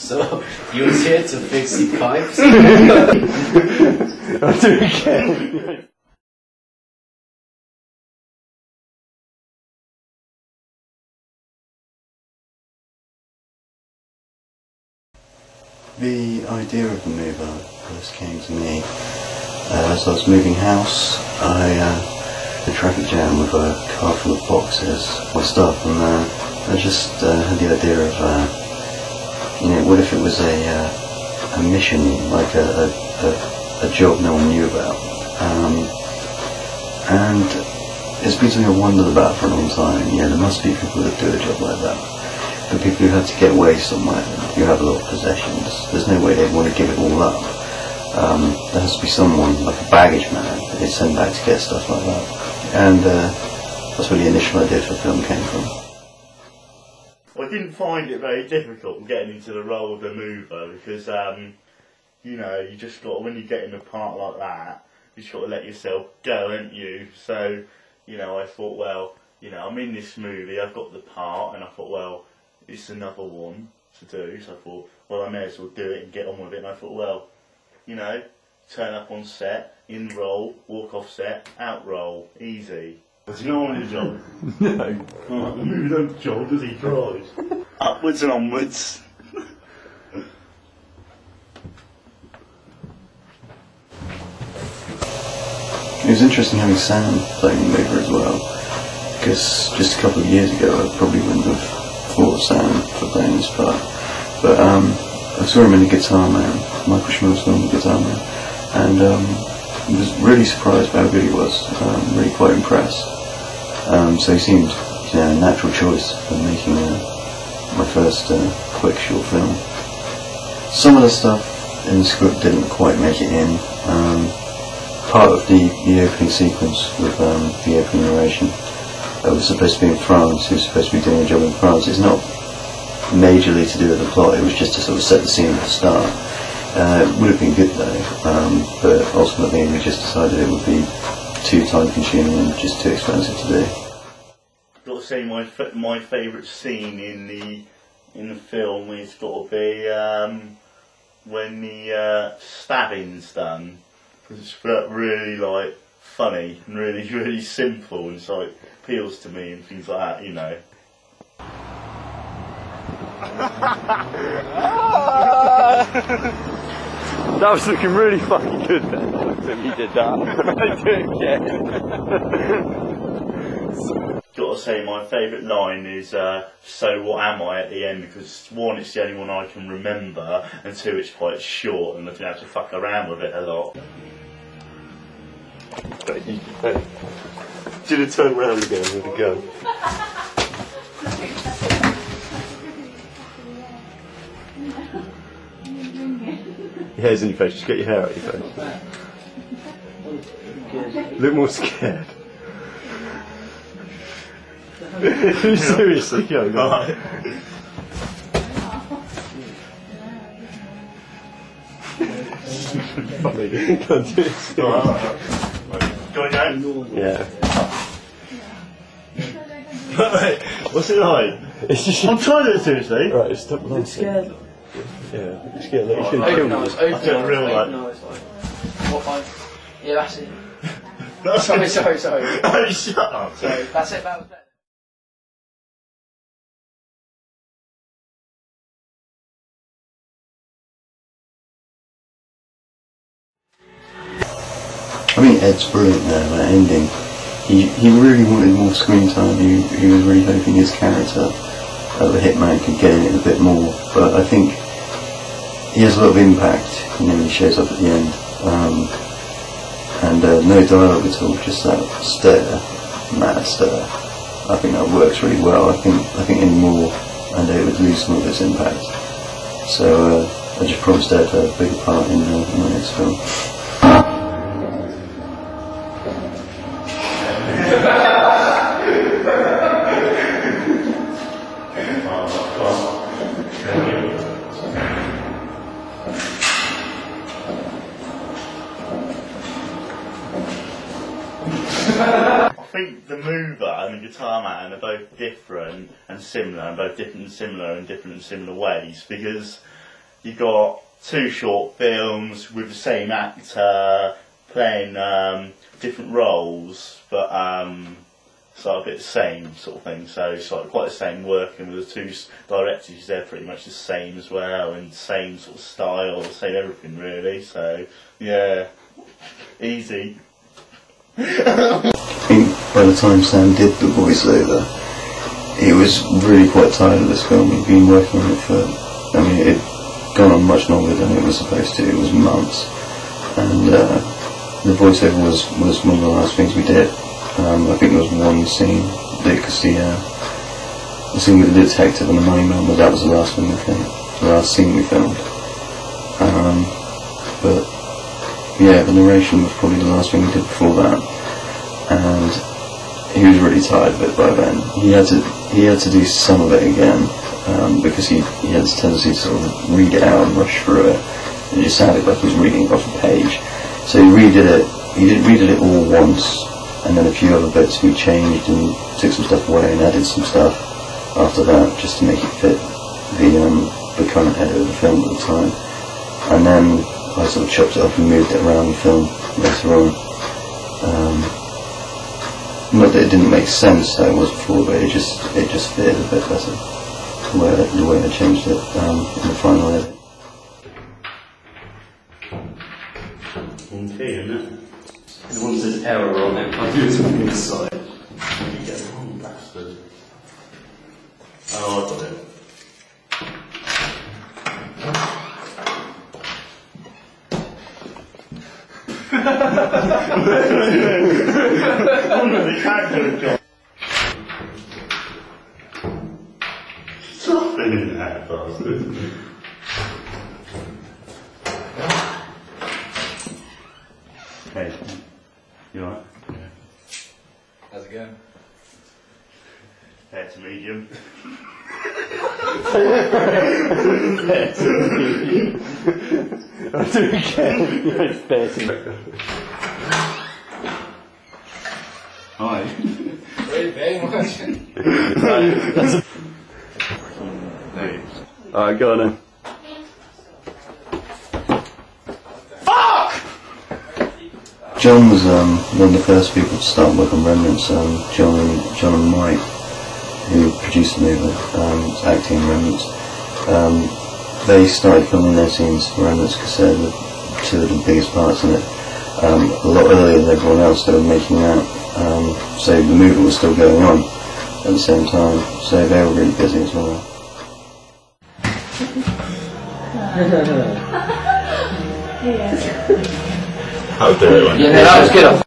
So, you was here to fix the pipes? I'll do it again. The idea of the mover first came to me as I was moving house. I had a traffic jam with a car full of boxes, my stuff, and I just had the idea of, you know, what if it was a mission, like a job no one knew about, and it's been something I've wondered about for a long time. You know, there must be people that do a job like that. The people who have to get away somewhere, who have a lot of possessions, there's no way they'd want to give it all up. There has to be someone, like a baggage man, that they'd send back to get stuff like that. And that's where the initial idea for the film came from. I didn't find it very difficult getting into the role of the mover because, you know, you just got, when you get in a part like that, you just got to let yourself go, haven't you? So, you know, I thought, well, you know, I'm in this movie, I've got the part, and I thought, well, it's another one to do, so I thought, well, I may as well do it and get on with it, and I thought, well, you know, turn up on set, in roll, walk off set, out roll, easy. Does he not want a job? No. Oh, the movie don't job, does he? Drives. Upwards and onwards. It was interesting having Sam playing the mover as well, because just a couple of years ago I probably wouldn't have thought of Sam for playing this part, but I saw him in The Guitar Man, Michael Schmill's film The Guitar Man, and I was really surprised by how good he was, really quite impressed. So he seemed, you know, a natural choice for making my first quick short film. Some of the stuff in the script didn't quite make it in. Part of the opening sequence with the opening narration was supposed to be in France. He was supposed to be doing a job in France. It's not majorly to do with the plot, it was just to sort of set the scene at the start. It would have been good though, but ultimately we just decided it would be too time consuming and just too expensive to do. I've got to say my favourite scene in the film is got to be when the stabbing's done. It's really like funny and really simple, and so it appeals to me and things like that, you know. That was looking really fucking good then. When he did that. I do it again. Got to say my favourite line is "So what am I?" at the end, because one, it's the only one I can remember, and two, it's quite short and I didn't have to fuck around with it a lot. Should have turned round again with a gun. Your hair's in your face, just get your hair out of your face. Look more scared. Seriously, go on. Funny, can't do it. Going out? Yeah. What's it like? It's just, I'm trying to do it seriously. right, stop laughing. Scared. Yeah, it's scared. Like, Open eyes, open I don't really like. What fine? Yeah, that's it. That's Sorry. Oh, shut up. Sorry, that's it, that was better. I mean, Ed's brilliant there, that ending. He really wanted more screen time. He was really hoping his character, the hitman, could get in it a bit more. But I think he has a lot of impact, you know, when he shows up at the end. And no dialogue at all, just that stare, mad stare. I think that works really well. I think any more, and it would lose some of its impact. So I just promised Ed a bigger part in the next film. I think the mover and the guitar man are both different and similar, and both different and similar in different and similar ways, because you got 2 short films with the same actor playing different roles, but it's like a bit the same sort of thing. So it's like quite the same working with the 2 directors. They're pretty much the same as well, and same sort of style, same everything really. So yeah, easy. I think by the time Sam did the voiceover, he was really quite tired of this film. He'd been working on it for, I mean, it had gone on much longer than it was supposed to. It was months, and the voiceover was one of the last things we did. I think there was one scene, because the scene with the detective and the money man, that was the last thing we filmed, the last scene we filmed. But yeah, the narration was probably the last thing we did before that, and he was really tired of it by then. He had to do some of it again, because he had this tendency to sort of read it out and rush through it. It just sounded like he was reading it off a page. So he redid it all once, and then a few other bits we changed and took some stuff away and added some stuff after that, just to make it fit the current edit of the film at the time. And then I sort of chopped it up and moved it around the film later on. Not that it didn't make sense how it was before, but it just fit a bit better the way I changed it in the final edit. Okay, isn't it? It wants this error on it. I do it on the side. You get it wrong, bastard. Oh, I got it. The character got something in that bastard. Hey, you alright? Yeah. How's it going? Fair to medium. I'll do it again. It's 30. Hi. Really very much. Alright, go on then. John was one of the first people to start work on Remnants. John and Mike, who produced the movie, was acting in Remnants. They started filming their scenes for Remnants because they're the 2 of the biggest parts in it. A lot earlier than everyone else. They were making that, so the movie was still going on at the same time. So they were really busy as well. How dare you? Yeah, that was good.